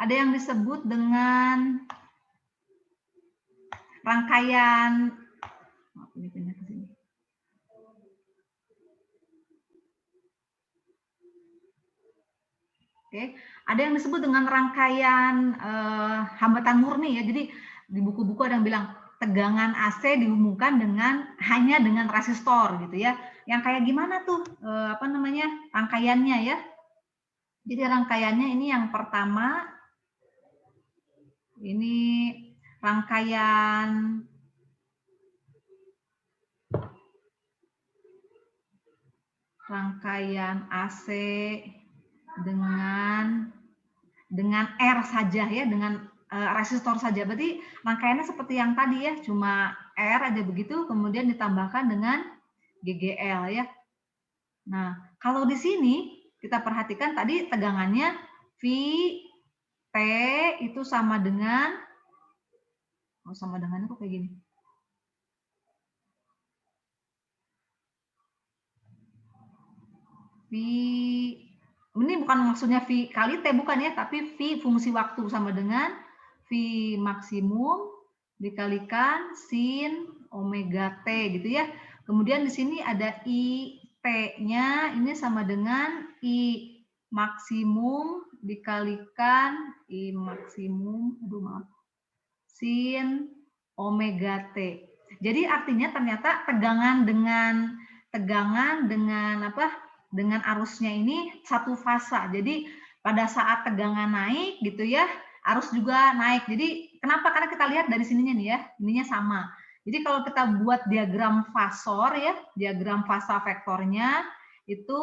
Ada yang disebut dengan rangkaian. Ini pindah ke sini. Oke, ada yang disebut dengan rangkaian hambatan murni ya. Jadi di buku-buku ada yang bilang tegangan AC dihubungkan hanya dengan resistor gitu ya. Yang kayak gimana tuh apa namanya rangkaiannya ya? Jadi rangkaiannya ini yang pertama ini rangkaian AC dengan R saja ya, dengan resistor saja. Berarti rangkaiannya seperti yang tadi ya, cuma R aja begitu, kemudian ditambahkan dengan GGL ya. Nah, kalau di sini kita perhatikan tadi tegangannya V T itu sama dengan kok kayak gini. V ini bukan maksudnya V kali T bukan ya, tapi V fungsi waktu sama dengan V maksimum dikalikan sin omega T gitu ya. Kemudian di sini ada I T-nya ini sama dengan I maksimum dikalikan I maksimum sin omega T. Jadi artinya ternyata tegangan dengan arusnya ini satu fasa. Jadi pada saat tegangan naik gitu ya, arus juga naik. Jadi kenapa? Karena kita lihat dari sininya nih ya, ininya sama. Jadi kalau kita buat diagram fasor ya, diagram fasa vektornya itu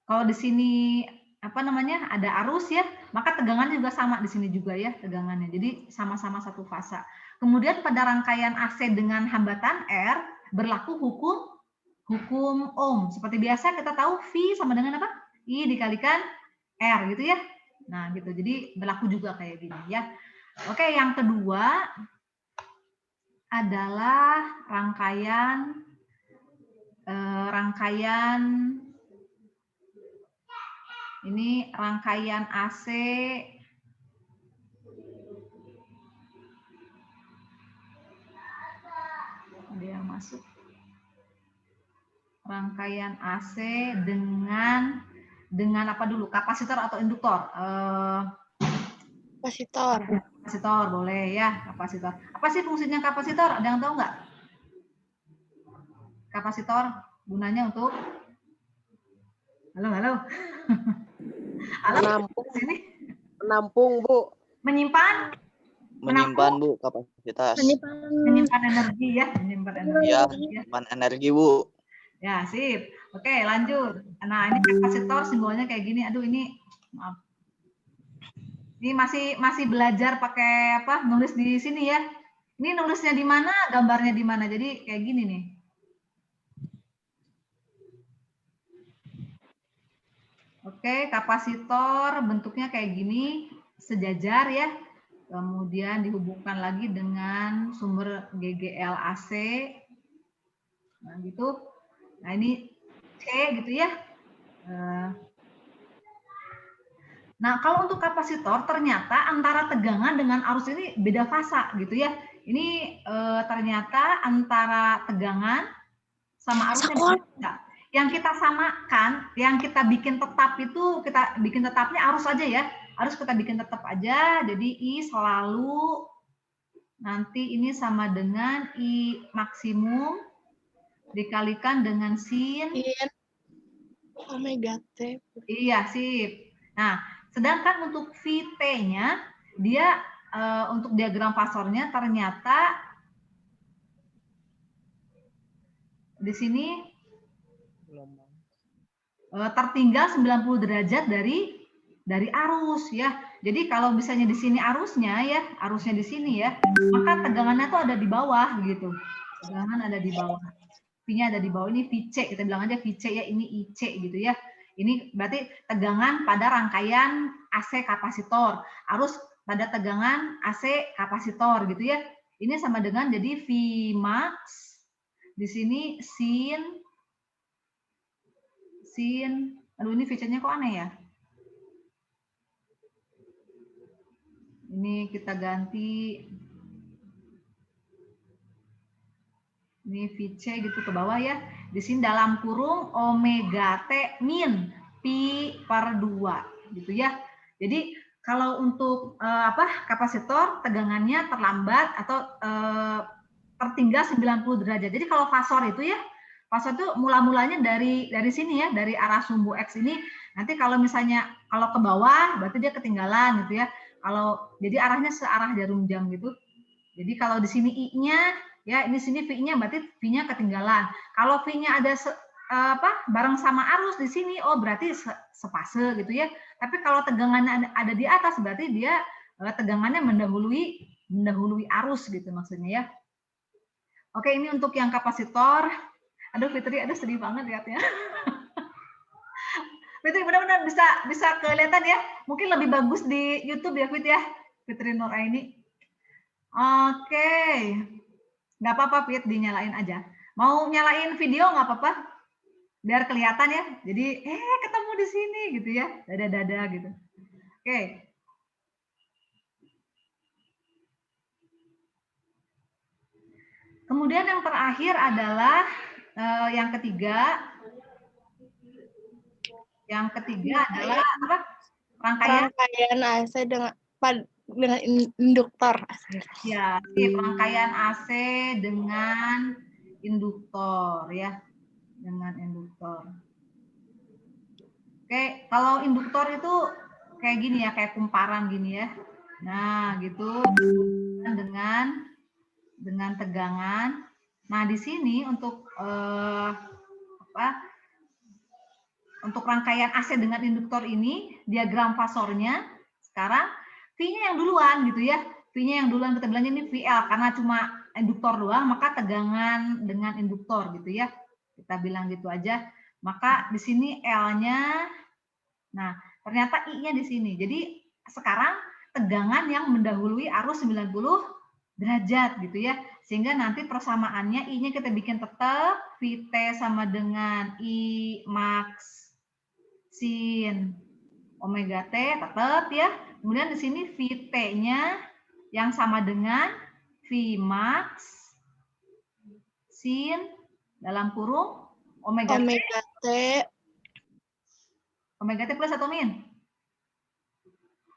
kalau di sini apa namanya ada arus ya, maka tegangannya juga sama di sini juga ya tegangannya. Jadi sama-sama satu fasa. Kemudian pada rangkaian AC dengan hambatan R berlaku hukum Ohm. Seperti biasa kita tahu V sama dengan apa? I dikalikan R gitu ya. Nah, gitu. Jadi berlaku juga kayak gini ya. Oke, yang kedua adalah rangkaian ini rangkaian AC ada yang masuk. Rangkaian AC dengan apa dulu? Kapasitor atau induktor? Kapasitor. Kapasitor boleh ya, kapasitor. Apa sih fungsinya kapasitor? Ada yang tahu nggak? Kapasitor gunanya untuk halo. Menampung, Bu. Menyimpan Bu kapasitas. Menyimpan energi ya, menyimpan energi. Ya, menyimpan energi, Bu. Ya, sip. Oke, lanjut. Nah, ini kapasitor simbolnya kayak gini. Aduh, ini maaf. Ini masih belajar pakai apa? Nulis di sini ya. Ini nulisnya di mana, gambarnya di mana. Jadi kayak gini nih. Oke, kapasitor bentuknya kayak gini, sejajar ya. Kemudian dihubungkan lagi dengan sumber GGL AC. Nah, gitu. Nah, ini C gitu ya. Nah, kalau untuk kapasitor ternyata antara tegangan dengan arus ini beda fasa gitu ya. Ini ternyata antara tegangan sama arusnya beda. Yang kita samakan, yang kita bikin tetap itu, kita bikin tetapnya arus aja ya. Arus kita bikin tetap aja, jadi I selalu nanti ini sama dengan I maksimum dikalikan dengan sin omega T. Iya, sip. Nah, sedangkan untuk VT-nya, dia untuk diagram fasornya ternyata di sini tertinggal 90 derajat dari arus ya. Jadi kalau misalnya di sini arusnya di sini ya, maka tegangannya tuh ada di bawah gitu. Tegangan ada di bawah. V-nya ada di bawah, ini VC, kita bilang aja VC ya, ini IC gitu ya. Ini berarti tegangan pada rangkaian AC kapasitor, arus pada tegangan AC kapasitor gitu ya. Ini sama dengan jadi V max di sini sin, aduh ini VC-nya kok aneh ya? Ini kita ganti. Ini VC gitu ke bawah ya. Di sini dalam kurung omega T min pi per 2 gitu ya. Jadi kalau untuk kapasitor tegangannya terlambat atau tertinggal 90 derajat. Jadi kalau fasor itu ya, fasor itu mula-mulanya dari sini ya, dari arah sumbu X ini. Nanti kalau misalnya kalau ke bawah berarti dia ketinggalan gitu ya. Kalau jadi arahnya searah jarum jam gitu. Jadi kalau di sini I-nya ya, ini sini V-nya berarti V-nya ketinggalan. Kalau V-nya ada bareng sama arus di sini, oh berarti sepase gitu ya. Tapi kalau tegangannya ada di atas berarti dia tegangannya mendahului arus gitu maksudnya ya. Oke, ini untuk yang kapasitor. Aduh Fitri, aduh sedih banget lihatnya. Fitri benar-benar bisa kelihatan ya. Mungkin lebih bagus di YouTube ya Fit ya. Fitri Nuraini. Oke. Nggak apa-apa Fit, dinyalain aja. Mau nyalain video nggak apa-apa? Biar kelihatan ya. Jadi ketemu di sini gitu ya. Dada-dada gitu. Oke. Kemudian yang terakhir adalah yang ketiga. Yang ketiga adalah apa? Rangkaian AC dengan induktor. Ya, rangkaian AC dengan induktor ya. Dengan induktor. Oke, kalau induktor itu kayak gini ya, kayak kumparan gini ya. Nah, gitu dengan tegangan. Nah, di sini untuk untuk rangkaian AC dengan induktor ini, diagram fasornya sekarang V-nya yang duluan gitu ya. V-nya yang duluan kita bilangnya ini VL karena cuma induktor doang, maka tegangan dengan induktor gitu ya. Kita bilang gitu aja. Maka di sini L-nya, nah ternyata I-nya di sini. Jadi sekarang tegangan yang mendahului arus 90 derajat gitu ya. Sehingga nanti persamaannya I-nya kita bikin tetap VT sama dengan I max sin omega T tetap ya. Kemudian di sini VT-nya yang sama dengan V max sin dalam kurung omega T. Omega T plus atau min?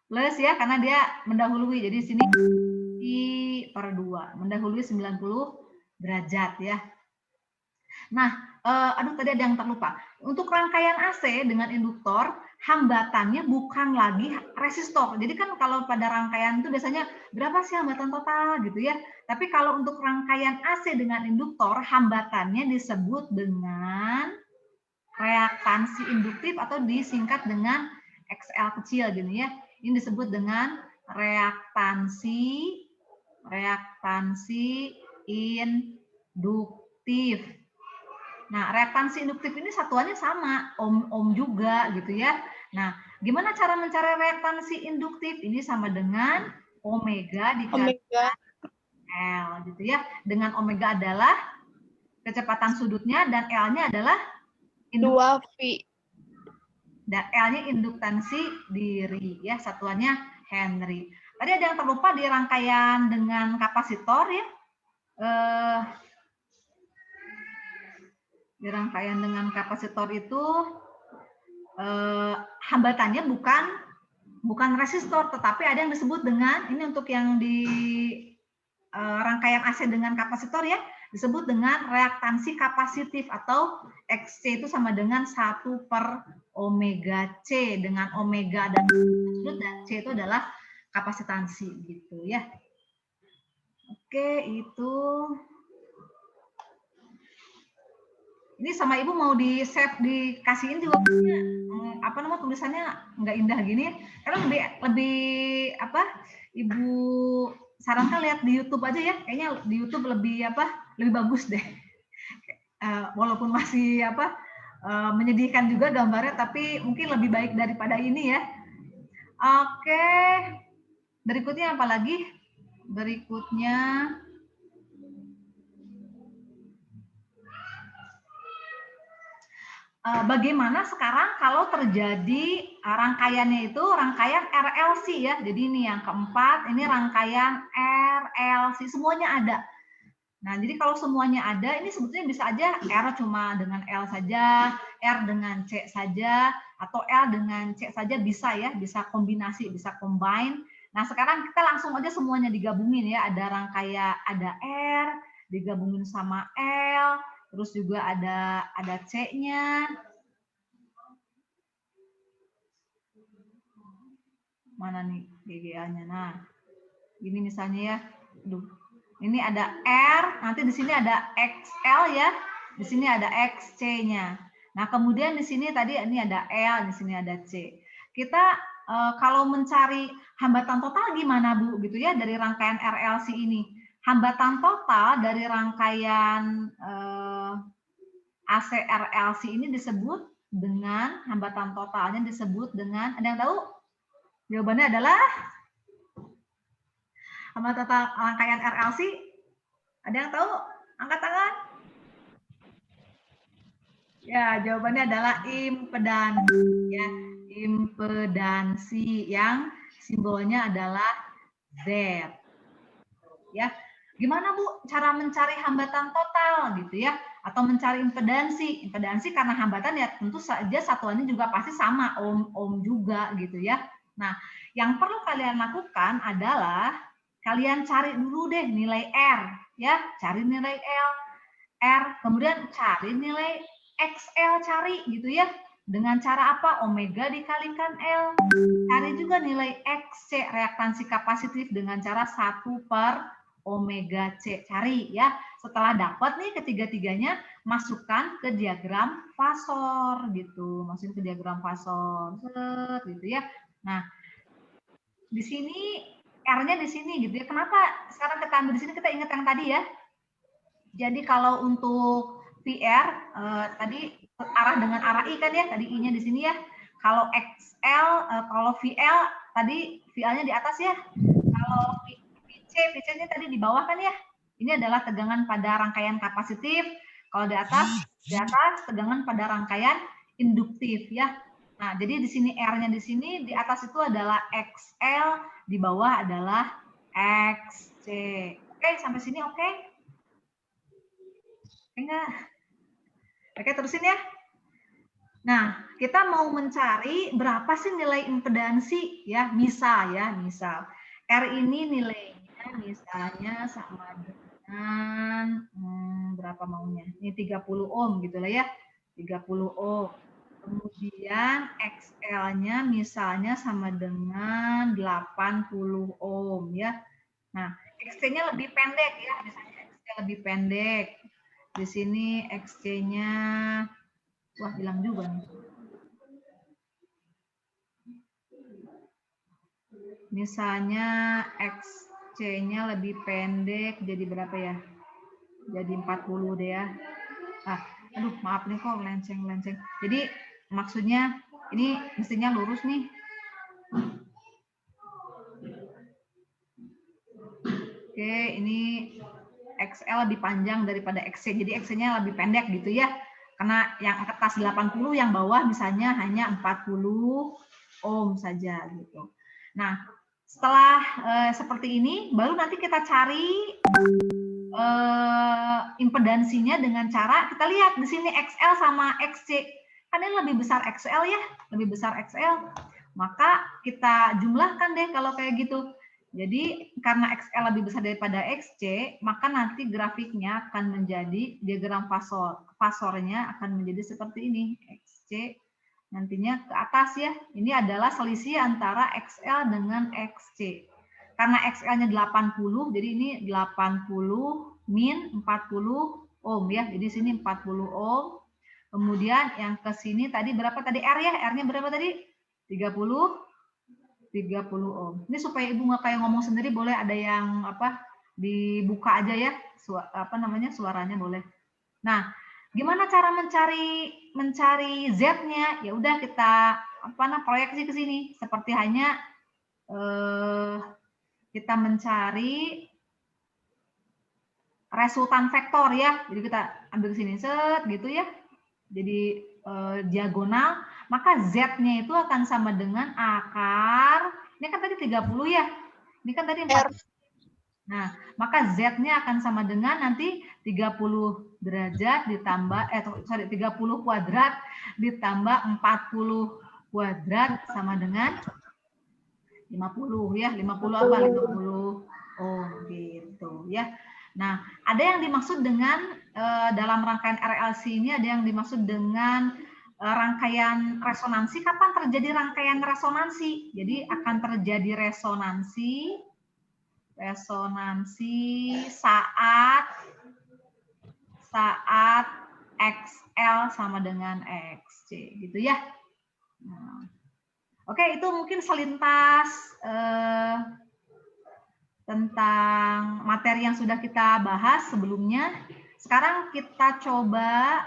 Plus ya, karena dia mendahului. Jadi sini I per 2, mendahului 90 derajat ya. Nah, tadi ada yang terlupa. Untuk rangkaian AC dengan induktor, hambatannya bukan lagi resistor. Jadi kan kalau pada rangkaian itu biasanya berapa sih hambatan total gitu ya. Tapi kalau untuk rangkaian AC dengan induktor, hambatannya disebut dengan reaktansi induktif atau disingkat dengan XL kecil gini ya. Ini disebut dengan reaktansi induktif. Nah, reaktansi induktif ini satuannya sama, ohm juga gitu ya. Nah, gimana cara mencari reaktansi induktif? Ini sama dengan omega dikali L gitu ya. Dengan omega adalah kecepatan sudutnya dan L-nya adalah 2V. Dan L-nya induktansi diri ya, satuannya Henry. Tadi ada yang terlupa di rangkaian dengan kapasitor ya. Di rangkaian dengan kapasitor itu hambatannya bukan resistor, tetapi ada yang disebut dengan, ini untuk yang di rangkaian AC dengan kapasitor ya, disebut dengan reaktansi kapasitif atau XC itu sama dengan 1 per omega C, dengan omega dan C itu adalah kapasitansi gitu ya. Oke, itu ini sama Ibu mau di save, dikasihin juga tulisannya nggak indah gini karena lebih Ibu sarankan lihat di YouTube aja ya, kayaknya di YouTube lebih bagus deh. Walaupun masih menyedihkan juga gambarnya, tapi mungkin lebih baik daripada ini ya. Oke, berikutnya apa lagi? Berikutnya bagaimana sekarang kalau terjadi rangkaiannya itu rangkaian RLC ya. Jadi ini yang keempat, ini rangkaian RLC, semuanya ada. Nah, jadi kalau semuanya ada, ini sebetulnya bisa aja R cuma dengan L saja, R dengan C saja, atau L dengan C saja bisa ya, bisa kombinasi, bisa combine. Nah, sekarang kita langsung aja semuanya digabungin ya, ada rangkaian, ada R, digabungin sama L, terus juga ada C-nya. Mana nih GGA-nya? Nah, ini misalnya ya, aduh. Ini ada R, nanti di sini ada XL ya, di sini ada XC-nya. Nah, kemudian di sini tadi ini ada L, di sini ada C. Kita kalau mencari hambatan total gimana Bu gitu ya dari rangkaian RLC ini? Hambatan total dari rangkaian ACRLC ini disebut dengan hambatan totalnya disebut dengan, ada yang tahu? Jawabannya adalah hambatan total rangkaian RLC. Ada yang tahu? Angkat tangan. Ya, jawabannya adalah impedansi ya. Impedansi yang simbolnya adalah Z. Ya. Gimana Bu cara mencari hambatan total gitu ya atau mencari impedansi? Impedansi karena hambatan ya tentu saja satuannya juga pasti sama ohm juga gitu ya. Nah, yang perlu kalian lakukan adalah kalian cari dulu deh nilai R ya, cari nilai R, kemudian cari nilai XL cari gitu ya. Dengan cara apa? Omega dikalikan L. Cari juga nilai XC reaktansi kapasitif dengan cara 1 per omega C. Cari ya. Setelah dapat nih ketiga-tiganya, masukkan ke diagram fasor gitu. Masukin ke diagram fasor. Set, gitu ya. Nah, di sini R-nya di sini gitu ya. Kenapa sekarang kita ambil di sini, kita ingat yang tadi ya. Jadi kalau untuk VR tadi arah dengan arah I kan ya, tadi I-nya di sini ya. Kalau XL, kalau VL tadi VL-nya di atas ya. Kalau VC-nya tadi di bawah kan ya. Ini adalah tegangan pada rangkaian kapasitif. Kalau di atas tegangan pada rangkaian induktif ya. Nah, jadi di sini R-nya di sini, di atas itu adalah XL, di bawah adalah XC. Oke, sampai sini oke? Enggak. Oke, terusin ya. Nah, kita mau mencari berapa sih nilai impedansi ya, misal R ini nilainya misalnya sama dengan berapa maunya? Ini 30 ohm gitu lah ya. 30 ohm. Kemudian XL-nya misalnya sama dengan 80 ohm ya. Nah, XC-nya lebih pendek ya, misalnya XC lebih pendek. Di sini XC-nya, wah bilang juga nih. Misalnya XC-nya lebih pendek, jadi berapa ya? Jadi 40 deh ya. Aduh maaf nih kok melenceng. Jadi maksudnya ini mestinya lurus nih. Oke, ini XL lebih panjang daripada XC, jadi XC-nya lebih pendek gitu ya. Karena yang atas 80, yang bawah misalnya hanya 40 ohm saja gitu. Nah, setelah seperti ini, baru nanti kita cari impedansinya dengan cara kita lihat di sini XL sama XC. Kan ini lebih besar XL ya, lebih besar XL. Maka kita jumlahkan deh kalau kayak gitu. Jadi karena XL lebih besar daripada XC, maka nanti grafiknya akan menjadi diagram fasor. Fasornya akan menjadi seperti ini. XC nantinya ke atas ya. Ini adalah selisih antara XL dengan XC. Karena XL-nya 80, jadi ini 80 min 40 ohm ya. Jadi sini 40 ohm. Kemudian yang ke sini tadi berapa tadi R ya? R-nya berapa tadi? 30 ohm. Ini supaya Ibu nggak kayak ngomong sendiri, boleh ada yang apa dibuka aja ya, suaranya boleh. Nah, gimana cara mencari Z-nya? Ya udah kita proyeksi ke sini. Seperti hanya kita mencari resultan vektor ya. Jadi kita ambil ke sini set gitu ya. jadi diagonal, maka Z-nya itu akan sama dengan akar, ini kan tadi 30 ya, ini kan tadi 4. Nah, maka Z-nya akan sama dengan nanti 30 derajat ditambah, 30 kuadrat ditambah 40 kuadrat sama dengan 50 ya, 50 apa? 50. Oh, gitu ya. Nah, ada yang dimaksud dengan dalam rangkaian RLC ini ada yang dimaksud dengan rangkaian resonansi. Kapan terjadi rangkaian resonansi? Jadi akan terjadi resonansi saat XL sama dengan XC gitu ya. Nah, oke, itu mungkin selintas tentang materi yang sudah kita bahas sebelumnya. Sekarang kita coba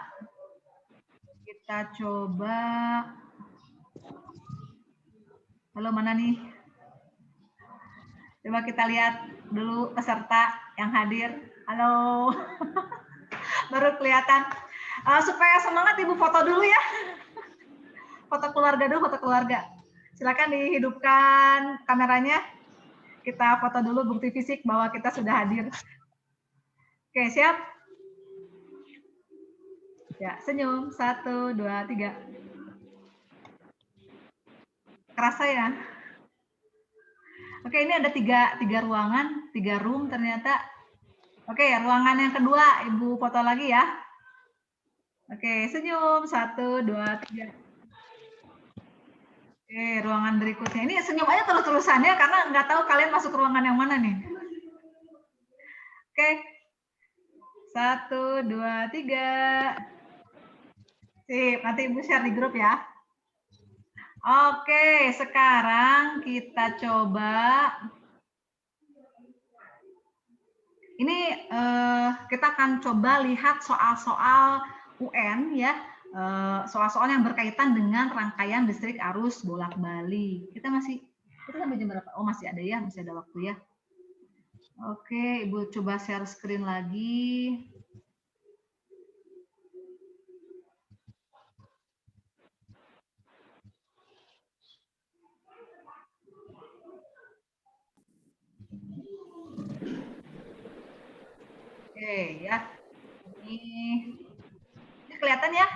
halo, mana nih? Coba kita lihat dulu peserta yang hadir. Halo. Baru kelihatan. Supaya semangat Ibu foto dulu ya. Foto keluarga dulu, foto keluarga. Silakan dihidupkan kameranya. Kita foto dulu bukti fisik bahwa kita sudah hadir. Oke, siap? Ya, senyum. 1, 2, 3. Kerasa ya? Oke, ini ada tiga ruangan, 3 room ternyata. Oke, ruangan yang kedua, Ibu foto lagi ya. Oke, senyum. 1, 2, 3. Oke, ruangan berikutnya. Ini senyum aja terus-terusannya karena nggak tahu kalian masuk ruangan yang mana nih. Oke. 1, 2, 3. Sip, nanti Ibu share di grup ya. Oke, sekarang kita coba. Ini kita akan coba lihat soal-soal UN ya. Soal-soal yang berkaitan dengan rangkaian listrik arus bolak-balik. Kita sampai jam berapa? Oh, masih ada ya, masih ada waktu ya. Oke, Ibu coba share screen lagi. Oke, ya. Ini kelihatan ya?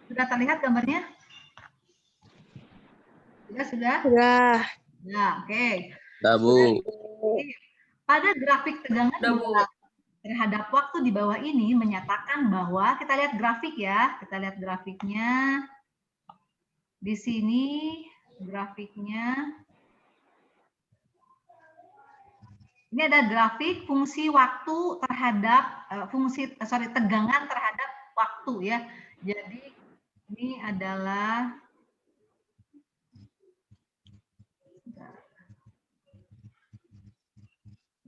Sudah terlihat gambarnya? Sudah? Ya, oke. Udah, Bu. Pada grafik tegangan terhadap waktu di bawah ini menyatakan bahwa, kita lihat grafik ya, kita lihat grafiknya. Di sini grafiknya. Ini ada grafik fungsi waktu terhadap tegangan terhadap waktu ya. Jadi ini adalah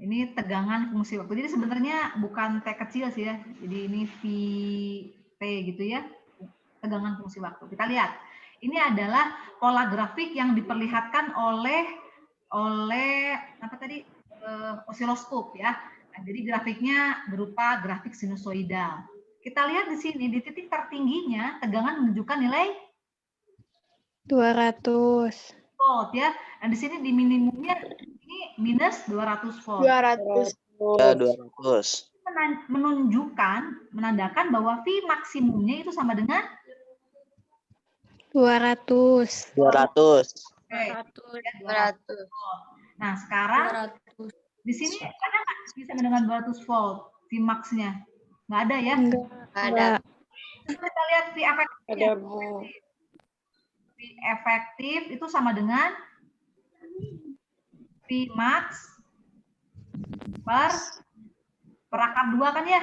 ini tegangan fungsi waktu. Jadi sebenarnya bukan T kecil sih ya. Jadi ini P gitu ya. Tegangan fungsi waktu. Kita lihat. Ini adalah pola grafik yang diperlihatkan oleh apa tadi? Osiloskop ya. Nah, jadi grafiknya berupa grafik sinusoidal. Kita lihat di sini di titik tertingginya tegangan menunjukkan nilai 200 volt ya. Dan di sini di minimumnya ini minus 200 volt. 200 Ya, 200. Menandakan bahwa V maksimumnya itu sama dengan 200 Oke. 200. Nah, sekarang di sini ada nggak bisa mendengar 200 volt Vmax-nya? Nggak ada ya? ada. Kita lihat V efektif. Ada, Bu. V efektif itu sama dengan Vmax per akar 2 kan ya?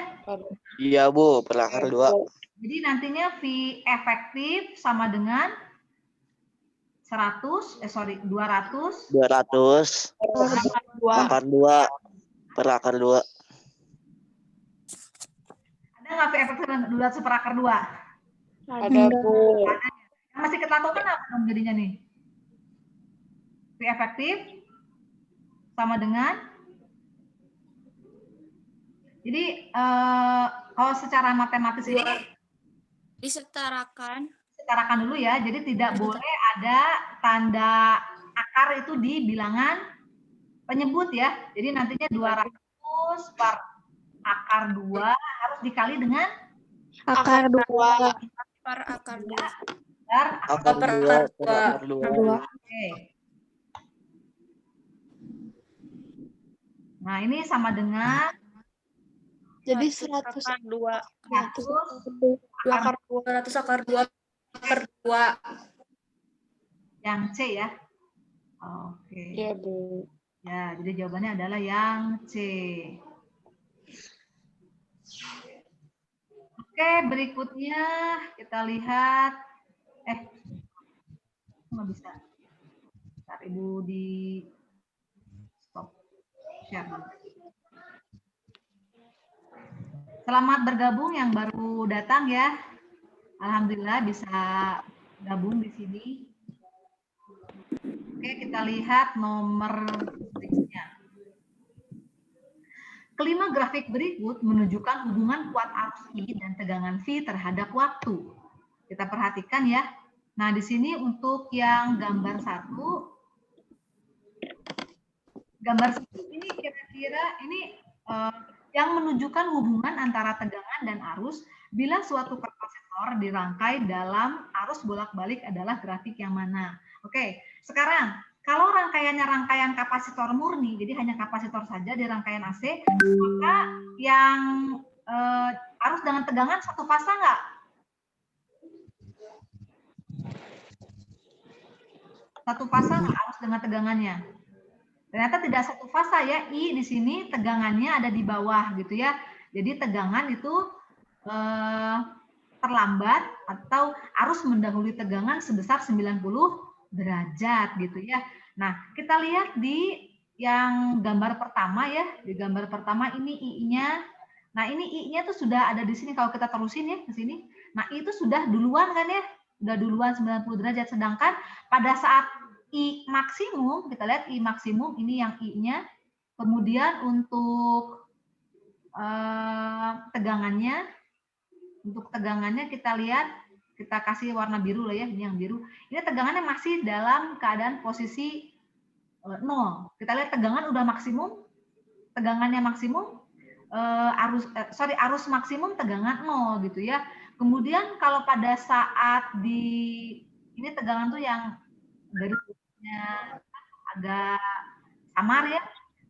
Iya, Bu, per akar 2. Jadi nantinya V efektif sama dengan 200 akar 2 per akar 2. Ada nggak V efektif 200 per akar 2? Ada, Bu. Yang masih kita lakukan apa dong jadinya nih? V efektif sama dengan, jadi kalau secara matematis ini Disetarakan. Setarakan dulu ya. Jadi tidak boleh ada tanda akar itu di bilangan penyebut ya. Jadi nantinya 200 per akar 2 harus dikali dengan Akar 2. Per akar 2. Akar 2 per akar 2. Oke. Nah, ini sama dengan Jadi 100 akar 2. 100 akar 200 akar 2 per 2. yang C ya. Oke. Iya, Bu. Ya, jadi jawabannya adalah yang C. Oke, berikutnya kita lihat. Nggak bisa. Ntar Ibu di stop share. Selamat bergabung yang baru datang ya. Alhamdulillah bisa gabung di sini. Oke, kita lihat nomor berikutnya. Kelima grafik berikut menunjukkan hubungan kuat arus I dan tegangan V terhadap waktu. Kita perhatikan ya. Nah, di sini untuk yang gambar 1, ini kira-kira ini yang menunjukkan hubungan antara tegangan dan arus bila suatu kapasitor dirangkai dalam arus bolak-balik adalah grafik yang mana. Oke, sekarang kalau rangkaiannya rangkaian kapasitor murni, jadi hanya kapasitor saja di rangkaian AC, maka yang arus dengan tegangan satu fasa nggak? Satu fasa nggak arus dengan tegangannya? Ternyata tidak satu fasa ya, I di sini tegangannya ada di bawah gitu ya. Jadi tegangan itu terlambat atau arus mendahului tegangan sebesar 90 derajat gitu ya. Nah, kita lihat di yang gambar pertama ya. Di gambar pertama ini I-nya. Nah, ini I-nya tuh sudah ada di sini kalau kita terusin ya ke sini. Nah, itu sudah duluan kan ya? Sudah duluan 90 derajat. Sedangkan pada saat I maksimum, kita lihat I maksimum, ini yang I-nya. Kemudian untuk tegangannya, kita lihat, kita kasih warna biru lah ya, ini yang biru. Ini tegangannya masih dalam keadaan posisi 0. Kita lihat tegangan udah maksimum, tegangannya maksimum, arus maksimum tegangan 0 gitu ya. Kemudian kalau pada saat ini tegangan tuh yang garisnya agak samar ya.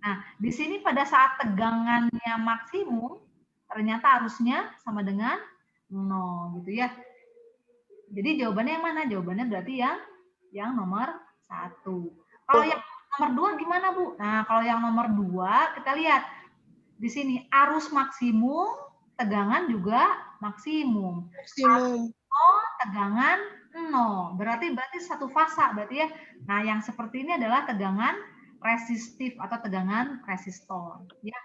Nah, di sini pada saat tegangannya maksimum, ternyata arusnya sama dengan 0 gitu ya. Jadi jawabannya yang mana? Jawabannya berarti yang nomor 1. Kalau yang nomor 2 gimana, Bu? Nah, kalau yang nomor 2 kita lihat di sini arus maksimum, tegangan juga maksimum. Arus 0, tegangan 0. Berarti satu fasa berarti ya. Nah, yang seperti ini adalah tegangan resistif atau tegangan resistor ya.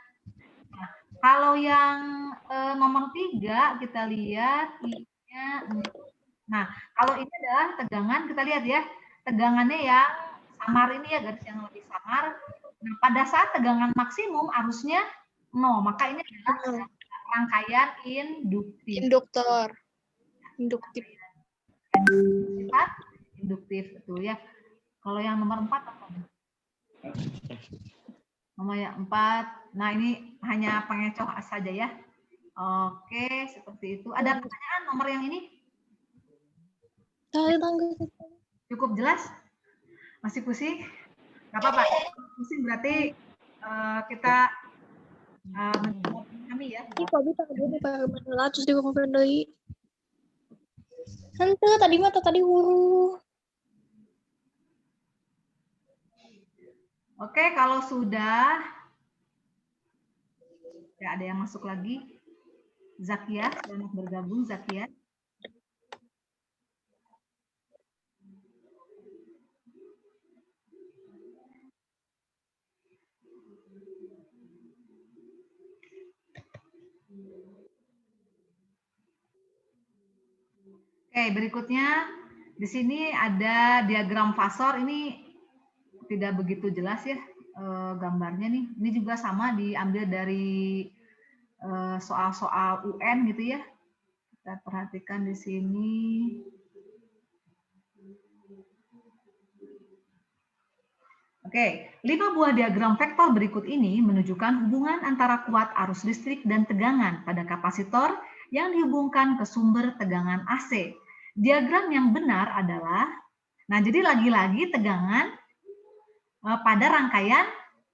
Nah, kalau yang nomor 3 kita lihat I-nya. Nah, kalau ini adalah tegangan, kita lihat ya, tegangannya yang samar ini ya, garis yang lebih samar. Nah, pada saat tegangan maksimum arusnya 0, maka ini adalah rangkaian induktif. Induktif betul ya. Kalau yang nomor 4 apa? Nomor yang 4. Nah, ini hanya pengecoh saja ya. Oke, seperti itu. Ada pertanyaan nomor yang ini? Cukup jelas? Masih pusing? Nggak apa-apa. Pusing berarti kita kami ya. Tadi huru. Oke, kalau sudah ya ada yang masuk lagi. Zakia, selamat bergabung Zakia. Oke, berikutnya di sini ada diagram fasor. Ini tidak begitu jelas ya gambarnya nih. Ini juga sama diambil dari soal-soal UN gitu ya. Kita perhatikan di sini. Oke, 5 buah diagram vektor berikut ini menunjukkan hubungan antara kuat arus listrik dan tegangan pada kapasitor yang dihubungkan ke sumber tegangan AC. Diagram yang benar adalah, nah jadi lagi-lagi tegangan pada rangkaian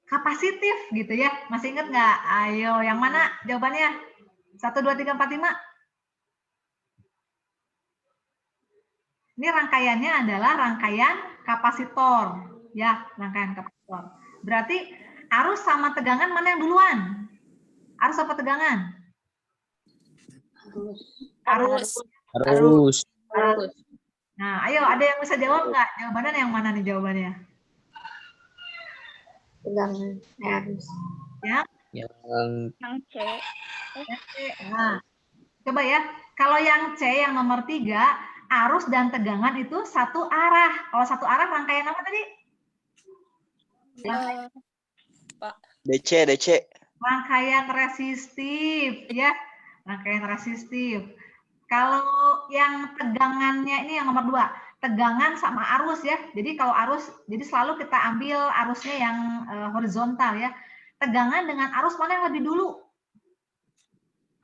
kapasitif gitu ya. Masih ingat nggak? Ayo, yang mana jawabannya? 1, 2, 3, 4, 5. Ini rangkaiannya adalah rangkaian kapasitor. Ya, rangkaian kapasitor. Berarti arus sama tegangan mana yang duluan? Arus apa tegangan? Arus. Nah, ayo ada yang bisa jawab nggak? Jawabannya yang mana nih jawabannya? Tegangan arus. Ya. Yang C. Nah, coba ya. Kalau yang C yang nomor 3, arus dan tegangan itu satu arah. Kalau satu arah rangkaian apa tadi? DC. Rangkaian resistif ya. Rangkaian resistif. Kalau yang tegangannya ini yang nomor 2, tegangan sama arus ya. Jadi kalau arus, jadi selalu kita ambil arusnya yang horizontal ya. Tegangan dengan arus mana yang lebih dulu?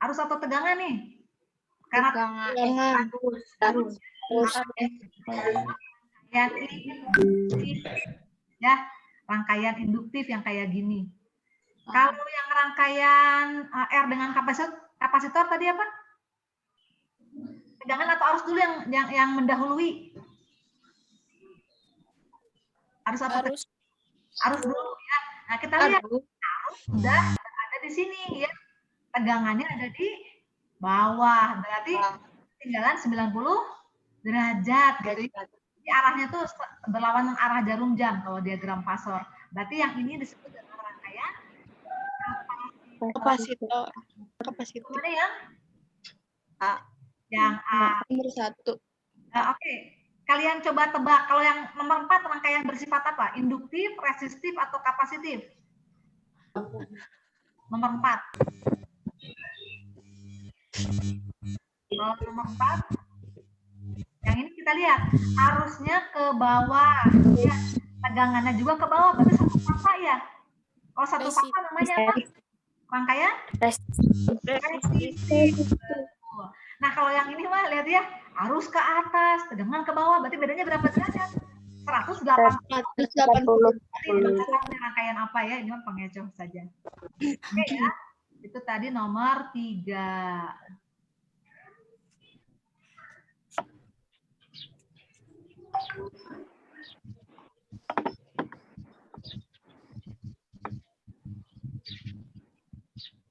Arus atau tegangan nih? Karena Arus. rangkaian induktif ya, rangkaian induktif yang kayak gini. Kalau yang rangkaian R dengan kapasitor tadi apa? Tegangan atau arus dulu yang mendahului? Arus apa? Arus dulu ya. Nah, kita lihat arus sudah ada di sini ya. Tegangannya ada di bawah. Berarti ketinggalan 90 derajat. Jadi arahnya tuh berlawanan arah jarum jam kalau diagram Pasor. Berarti yang ini disebut dengan rangkaian Kapasitor. Mana yang A. Yang A. Nomor 1. Oke. Kalian coba tebak kalau yang nomor 4 rangkaian bersifat apa? Induktif, resistif, atau kapasitif? Nomor 4. Kalau nomor 4, yang ini kita lihat arusnya ke bawah, ya. Tegangannya juga ke bawah, berarti satu papa ya. Kalau satu papa namanya apa? Rangkaian resistif. Nah kalau yang ini mah lihat ya, arus ke atas, tegangan ke bawah, berarti bedanya berapa derajat? 180. Ini rangkaian apa ya? Ini mah pengecoh saja. Oke ya, itu tadi nomor 3.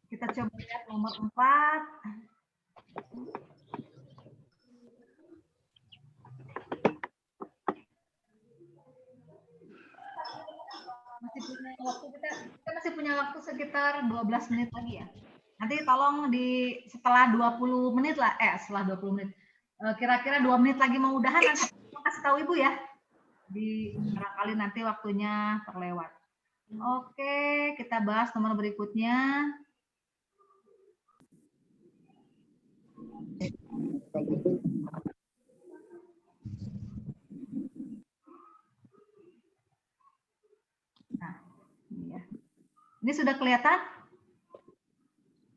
Kita coba lihat nomor 4. Kita masih punya waktu sekitar 12 menit lagi ya. Nanti tolong setelah 20 menit lah, setelah 20 menit. Kira-kira 2 menit lagi mau udahan, nanti kasih tahu Ibu ya. Barangkali nanti waktunya terlewat. Oke, kita bahas nomor berikutnya. Nah, ini ya. Ini sudah kelihatan?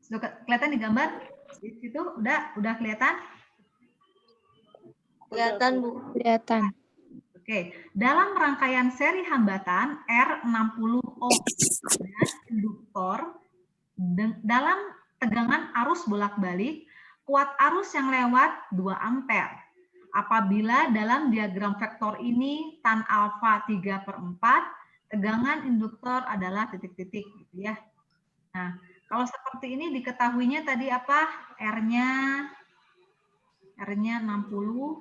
Sudah kelihatan di gambar? Di situ udah kelihatan? Kelihatan, Bu. Kelihatan. Oke, dalam rangkaian seri hambatan R60 ohm dan induktor dalam tegangan arus bolak-balik, kuat arus yang lewat 2 ampere. Apabila dalam diagram vektor ini tan alfa 3/4, tegangan induktor adalah titik-titik gitu ya. Nah, kalau seperti ini diketahuinya tadi apa? R-nya 60.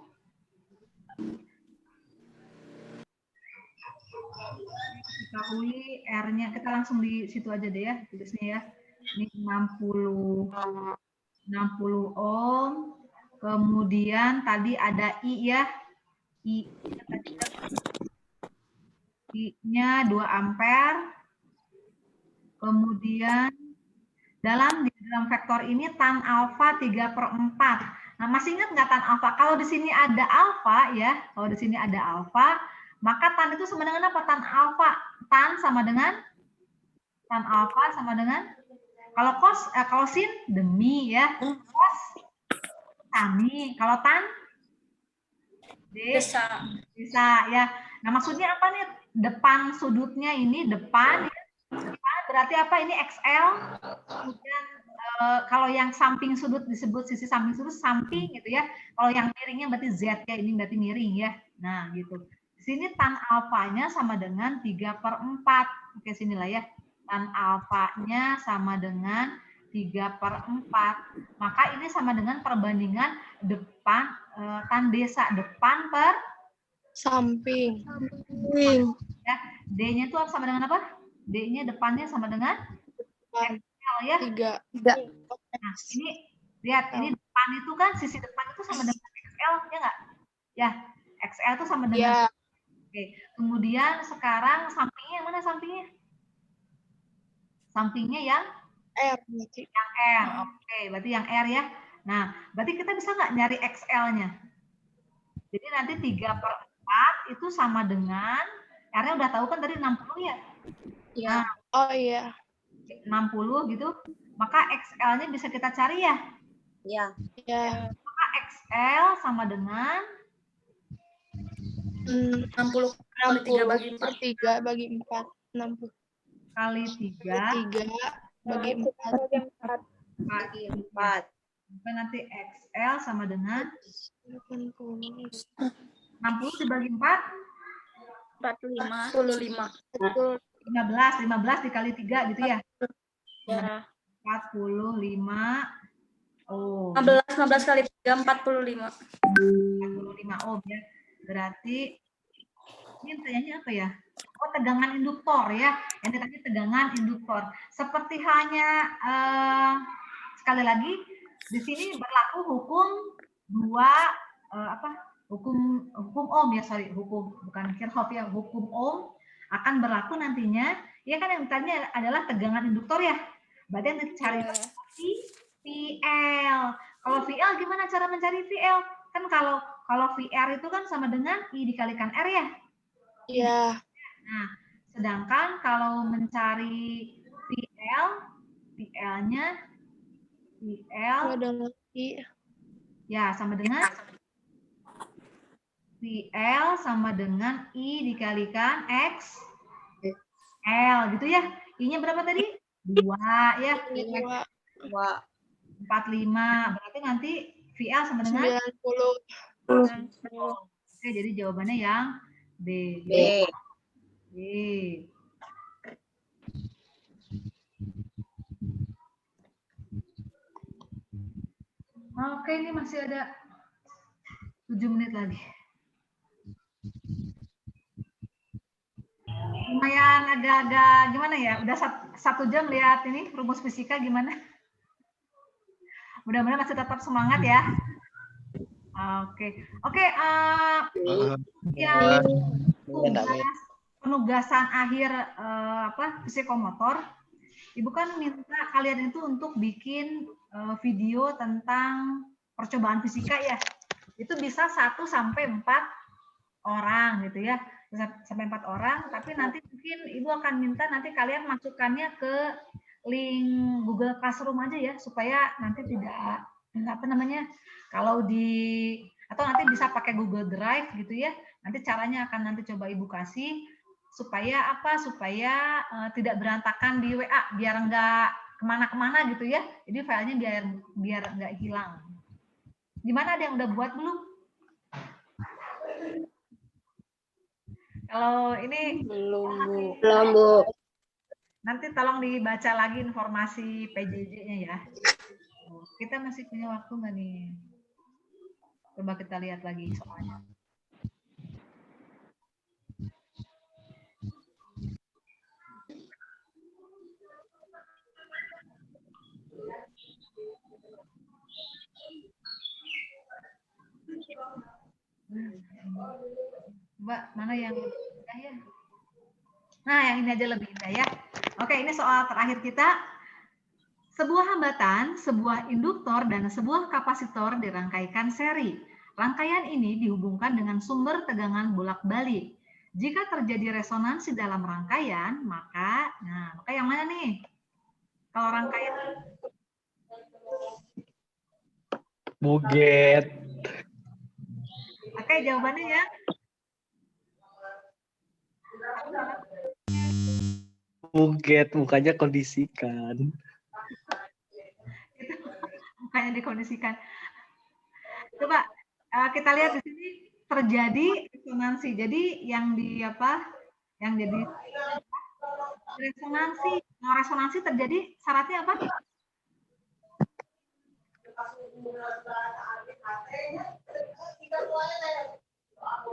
Diketahui R-nya, kita langsung di situ aja deh ya, tulisnya ya. Ini 60 ohm. Kemudian tadi ada I ya. I-nya 2 ampere. Kemudian dalam diagram vektor ini tan alfa 3/4. Nah, masih ingat nggak tan alfa? Kalau di sini ada alfa ya, kalau di sini ada alfa, maka tan itu sama dengan apa? Tan alfa. Tan sama dengan tan alfa sama dengan kalau sin demi ya. Cos tani. Kalau tan Desa. bisa ya. Nah, maksudnya apa nih? Depan sudutnya ini depan ya. Depan berarti apa? Ini XL. Kemudian kalau yang samping sudut disebut sisi samping sudut samping gitu ya. Kalau yang miringnya berarti Z ya, ini berarti miring ya. Nah, gitu. Di sini tan alfanya sama dengan 3/4. Oke, sinilah ya. Tan alfanya sama dengan 3/4. Maka ini sama dengan perbandingan depan tan desa depan per Samping. ya. D-nya itu sama dengan apa? D-nya depannya sama dengan XL ya. 3. Nah, ini lihat, ini depan itu kan sisi depan itu sama dengan XL, ya nggak? Ya, XL itu sama dengan. Ya. Oke, kemudian sekarang sampingnya yang mana sampingnya? Sampingnya yang R. yang R. Oke, berarti yang R ya. Nah, berarti kita bisa nggak nyari XL-nya? Jadi nanti 3/4 itu sama dengan, R-nya udah tahu kan tadi 60 ya? Ya. Oh iya. 60 gitu. Maka XL-nya bisa kita cari ya? Ya. Ya. Maka XL sama dengan 60 kali 3 bagi 4. 3 bagi 4. 60 kali 3 bagi 4. Bagi 4. Maka nanti XL sama dengan 60 dibagi 4 45. 15 dikali 3 gitu ya. Ya. 45 ohm. 15 kali 3 45. 45 ohm ya. Berarti ini tanyanya apa ya? Oh, tegangan induktor ya. Yang tadi tegangan induktor. Seperti halnya sekali lagi di sini berlaku hukum hukum ohm ya, hukum bukan Kirchhoff ya, hukum ohm akan berlaku nantinya. Ya kan yang tadinya adalah tegangan induktor ya. Berarti yang dicari VL. Kalau VL gimana cara mencari VL? Kan kalau VR itu kan sama dengan I dikalikan R ya. Iya. Nah, sedangkan kalau mencari VL-nya adalah I. Ya, sama dengan VL sama dengan I dikalikan X L gitu ya. I-nya berapa tadi? 2 ya. 2. 45. Berarti nanti VL sama dengan 90. Oke, jadi jawabannya yang B. B. Oke, ini masih ada 7 menit lagi. Lumayan agak-agak gimana ya? Udah 1 jam lihat ini rumus fisika gimana? Mudah-mudahan masih tetap semangat ya. Oke. Ya, penugasan akhir psikomotor. Ibu kan minta kalian itu untuk bikin video tentang percobaan fisika ya. Itu bisa 1 sampai 4 orang gitu ya. Sampai 4 orang, tapi nanti mungkin Ibu akan minta nanti kalian masukkannya ke link Google Classroom aja ya, supaya nanti tidak kalau atau nanti bisa pakai Google Drive gitu ya. Nanti caranya akan nanti coba Ibu kasih supaya tidak berantakan di WA, biar nggak kemana-kemana gitu ya. Jadi filenya biar nggak hilang. Gimana, ada yang udah buat belum? Kalau ini belum, Bu. Nanti tolong dibaca lagi informasi PJJ-nya ya. Kita masih punya waktu nggak nih? Coba kita lihat lagi soalnya. Mbak, mana yang indah ya? Nah, yang ini aja lebih indah ya. Oke, ini soal terakhir kita. Sebuah hambatan, sebuah induktor, dan sebuah kapasitor dirangkaikan seri. Rangkaian ini dihubungkan dengan sumber tegangan bolak-balik. Jika terjadi resonansi dalam rangkaian, maka yang mana nih? Kalau rangkaian Buget. Oke, jawabannya ya. Buget, mukanya kondisikan. Itu mukanya dikondisikan. Coba kita lihat di sini terjadi resonansi. Jadi yang di apa? Yang jadi resonansi. Nah, resonansi terjadi syaratnya apa?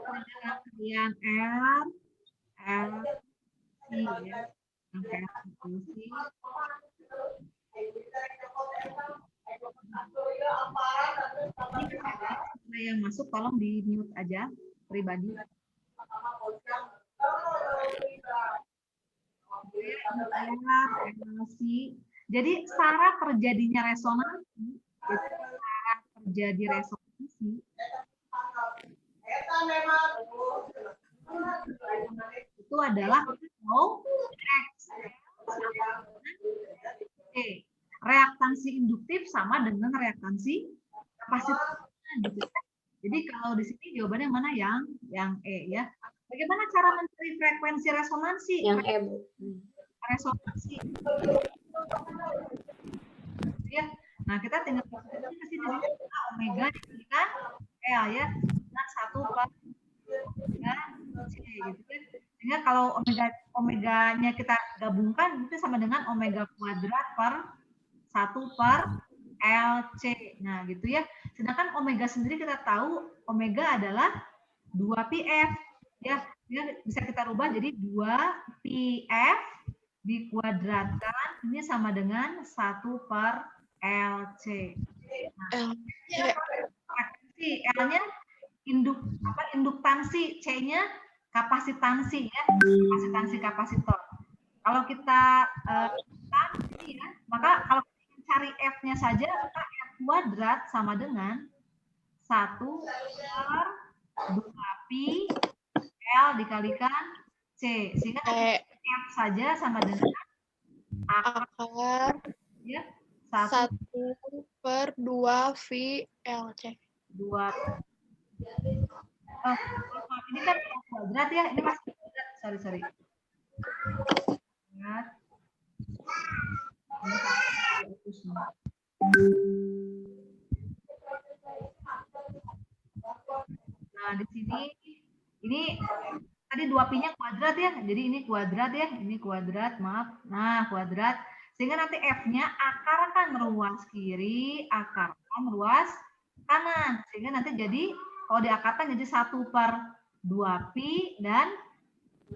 Rangkaian R, L, C ya. Rangkaian frekuensi. Yang masuk tolong di mute aja pribadi. Jadi syarat terjadinya resonansi, itu adalah reaktansi induktif sama dengan reaktansi kapasitor. Gitu. Jadi kalau di sini jawabannya mana yang E ya. Bagaimana cara mencari frekuensi resonansi? Yang E. Resonansi. Ya. Nah, kita tinggal ke sini omega dikalikan L ya. Dengan 1/C gitu kan. Sehingga kalau omeganya kita gabungkan itu sama dengan omega kuadrat per 1/LC. Nah, gitu ya. Sedangkan omega sendiri kita tahu omega adalah 2πf ya. Bisa kita rubah jadi 2πf dikuadratkan ini sama dengan 1/LC. Nah, L-nya induktansi, C-nya kapasitansi ya, kapasitansi kapasitor. Kalau kita ya, maka kalau cari F-nya saja, maka F kuadrat sama dengan 1/2pi L dikalikan C. Sehingga F saja sama dengan akar ya, 1/2pi LC. 2. Ini kan kuadrat ya, ini masih kuadrat. Sorry. Nah, di sini ini tadi 2pi-nya kuadrat ya. Jadi ini kuadrat ya, ini kuadrat, maaf. Nah, kuadrat. Sehingga nanti F-nya akar kan meruas kiri, akar kan meruas kanan. Sehingga nanti jadi kalau diakarkan jadi 1/2pi dan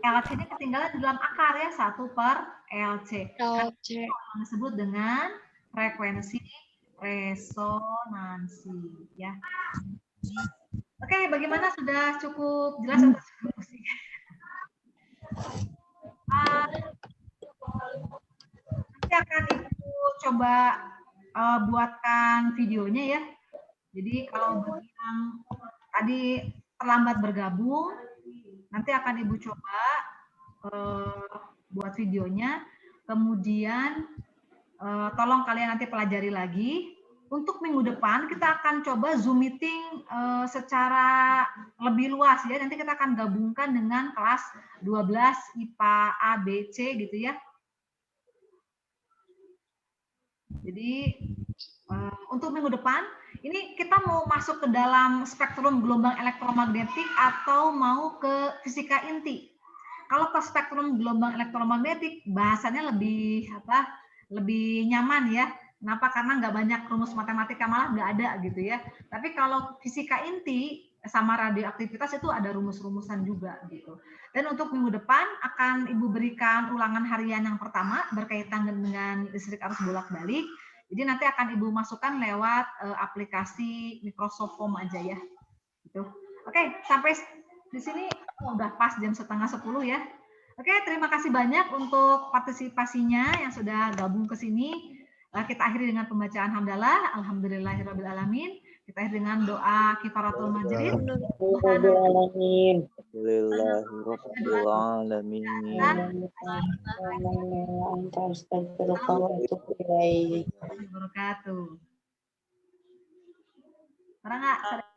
LC ini ketinggalan di dalam akar ya, 1/LC. LC disebut dengan frekuensi resonansi ya. Oke, bagaimana, sudah cukup jelas atau cukup pusing? Nanti akan Ibu coba buatkan videonya ya. Jadi kalau bagi yang tadi terlambat bergabung, nanti akan Ibu coba buat videonya. Kemudian tolong kalian nanti pelajari lagi. Untuk minggu depan kita akan coba Zoom meeting secara lebih luas ya. Nanti kita akan gabungkan dengan kelas 12 IPA ABC gitu ya. Jadi untuk minggu depan ini kita mau masuk ke dalam spektrum gelombang elektromagnetik atau mau ke fisika inti. Kalau ke spektrum gelombang elektromagnetik bahasanya lebih nyaman ya. Kenapa? Karena nggak banyak rumus matematika, malah nggak ada gitu ya. Tapi kalau fisika inti sama radioaktivitas itu ada rumus-rumusan juga gitu. Dan untuk minggu depan akan Ibu berikan ulangan harian yang pertama berkaitan dengan listrik arus bolak-balik. Jadi nanti akan Ibu masukkan lewat aplikasi Microsoft Form aja ya. Gitu. Oke, sampai di sini udah pas jam 9:30 ya. Oke, terima kasih banyak untuk partisipasinya yang sudah gabung ke sini. Kita akhiri dengan pembacaan hamdalah. Alhamdulillahirabbil alamin. Kita akhiri dengan doa kifaratul majlis. Alhamdulillahirabbil alamin. Wabarakatuh. Orang nggak